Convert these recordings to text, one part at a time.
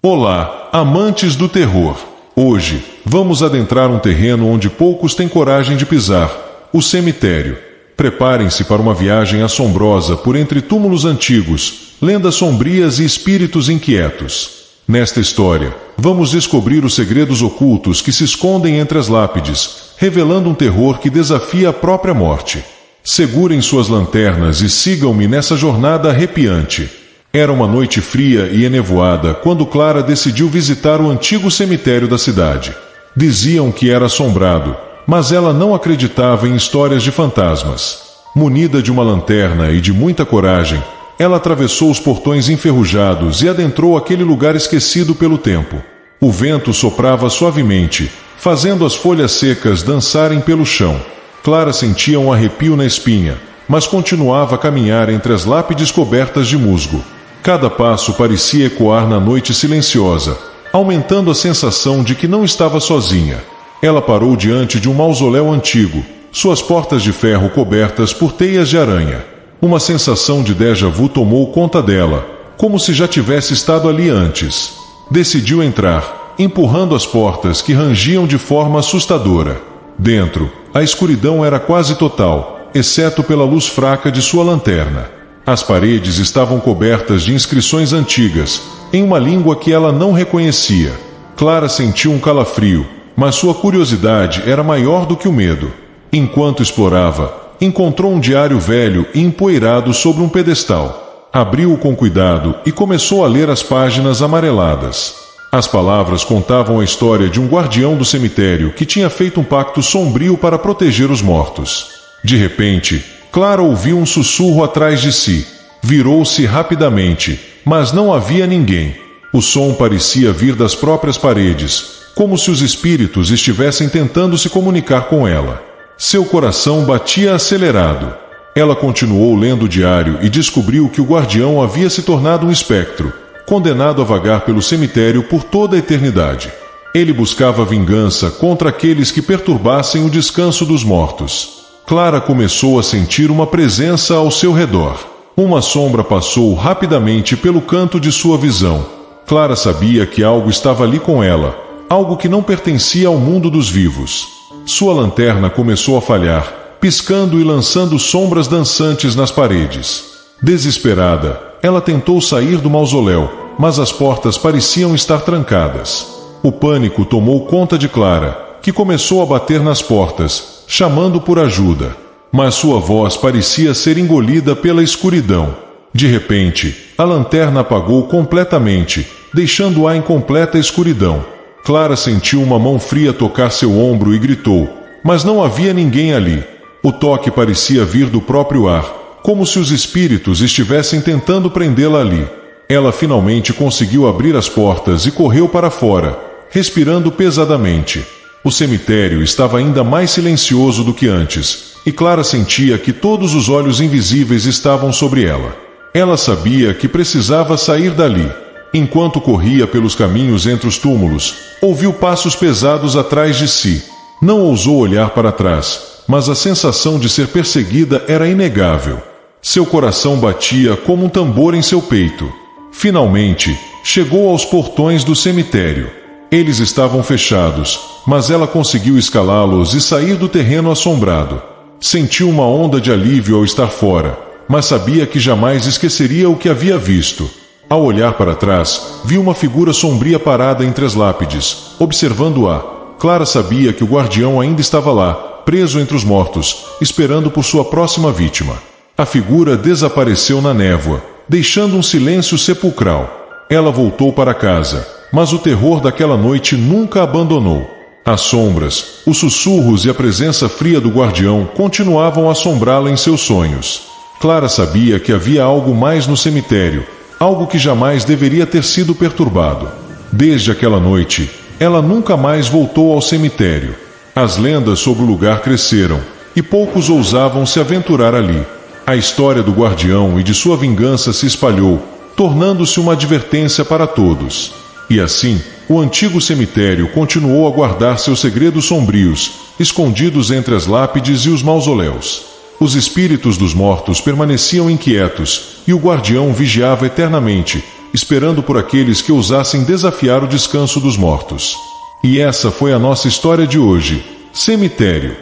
Olá, amantes do terror! Hoje, vamos adentrar um terreno onde poucos têm coragem de pisar, o cemitério. Preparem-se para uma viagem assombrosa por entre túmulos antigos, lendas sombrias e espíritos inquietos. Nesta história, vamos descobrir os segredos ocultos que se escondem entre as lápides, revelando um terror que desafia a própria morte. Segurem suas lanternas e sigam-me nessa jornada arrepiante. Era uma noite fria e enevoada quando Clara decidiu visitar o antigo cemitério da cidade. Diziam que era assombrado, mas ela não acreditava em histórias de fantasmas. Munida de uma lanterna e de muita coragem, ela atravessou os portões enferrujados e adentrou aquele lugar esquecido pelo tempo. O vento soprava suavemente, fazendo as folhas secas dançarem pelo chão. Clara sentia um arrepio na espinha, mas continuava a caminhar entre as lápides cobertas de musgo. Cada passo parecia ecoar na noite silenciosa, aumentando a sensação de que não estava sozinha. Ela parou diante de um mausoléu antigo, suas portas de ferro cobertas por teias de aranha. Uma sensação de déjà vu tomou conta dela, como se já tivesse estado ali antes. Decidiu entrar, empurrando as portas que rangiam de forma assustadora. Dentro, a escuridão era quase total, exceto pela luz fraca de sua lanterna. As paredes estavam cobertas de inscrições antigas, em uma língua que ela não reconhecia. Clara sentiu um calafrio, mas sua curiosidade era maior do que o medo. Enquanto explorava, encontrou um diário velho e empoeirado sobre um pedestal. Abriu-o com cuidado e começou a ler as páginas amareladas. As palavras contavam a história de um guardião do cemitério que tinha feito um pacto sombrio para proteger os mortos. De repente, Clara ouviu um sussurro atrás de si. Virou-se rapidamente, mas não havia ninguém. O som parecia vir das próprias paredes, como se os espíritos estivessem tentando se comunicar com ela. Seu coração batia acelerado. Ela continuou lendo o diário e descobriu que o guardião havia se tornado um espectro, condenado a vagar pelo cemitério por toda a eternidade. Ele buscava vingança contra aqueles que perturbassem o descanso dos mortos. Clara começou a sentir uma presença ao seu redor. Uma sombra passou rapidamente pelo canto de sua visão. Clara sabia que algo estava ali com ela, algo que não pertencia ao mundo dos vivos. Sua lanterna começou a falhar, piscando e lançando sombras dançantes nas paredes. Desesperada, ela tentou sair do mausoléu, mas as portas pareciam estar trancadas. O pânico tomou conta de Clara, que começou a bater nas portas, chamando por ajuda. Mas sua voz parecia ser engolida pela escuridão. De repente, a lanterna apagou completamente, deixando-a em completa escuridão. Clara sentiu uma mão fria tocar seu ombro e gritou, mas não havia ninguém ali. O toque parecia vir do próprio ar, como se os espíritos estivessem tentando prendê-la ali. Ela finalmente conseguiu abrir as portas e correu para fora, respirando pesadamente. O cemitério estava ainda mais silencioso do que antes, e Clara sentia que todos os olhos invisíveis estavam sobre ela. Ela sabia que precisava sair dali. Enquanto corria pelos caminhos entre os túmulos, ouviu passos pesados atrás de si. Não ousou olhar para trás, mas a sensação de ser perseguida era inegável. Seu coração batia como um tambor em seu peito. Finalmente, chegou aos portões do cemitério. Eles estavam fechados, mas ela conseguiu escalá-los e sair do terreno assombrado. Sentiu uma onda de alívio ao estar fora, mas sabia que jamais esqueceria o que havia visto. Ao olhar para trás, viu uma figura sombria parada entre as lápides, observando-a. Clara sabia que o guardião ainda estava lá, preso entre os mortos, esperando por sua próxima vítima. A figura desapareceu na névoa, deixando um silêncio sepulcral. Ela voltou para casa, mas o terror daquela noite nunca a abandonou. As sombras, os sussurros e a presença fria do guardião continuavam a assombrá-la em seus sonhos. Clara sabia que havia algo mais no cemitério, algo que jamais deveria ter sido perturbado. Desde aquela noite, ela nunca mais voltou ao cemitério. As lendas sobre o lugar cresceram, e poucos ousavam se aventurar ali. A história do guardião e de sua vingança se espalhou, tornando-se uma advertência para todos. E assim, o antigo cemitério continuou a guardar seus segredos sombrios, escondidos entre as lápides e os mausoléus. Os espíritos dos mortos permaneciam inquietos, e o guardião vigiava eternamente, esperando por aqueles que ousassem desafiar o descanso dos mortos. E essa foi a nossa história de hoje, Cemitério.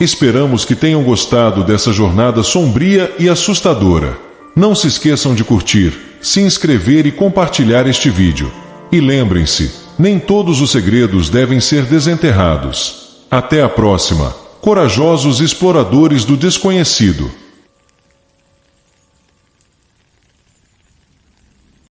Esperamos que tenham gostado dessa jornada sombria e assustadora. Não se esqueçam de curtir, se inscrever e compartilhar este vídeo. E lembrem-se, nem todos os segredos devem ser desenterrados. Até a próxima, corajosos exploradores do desconhecido.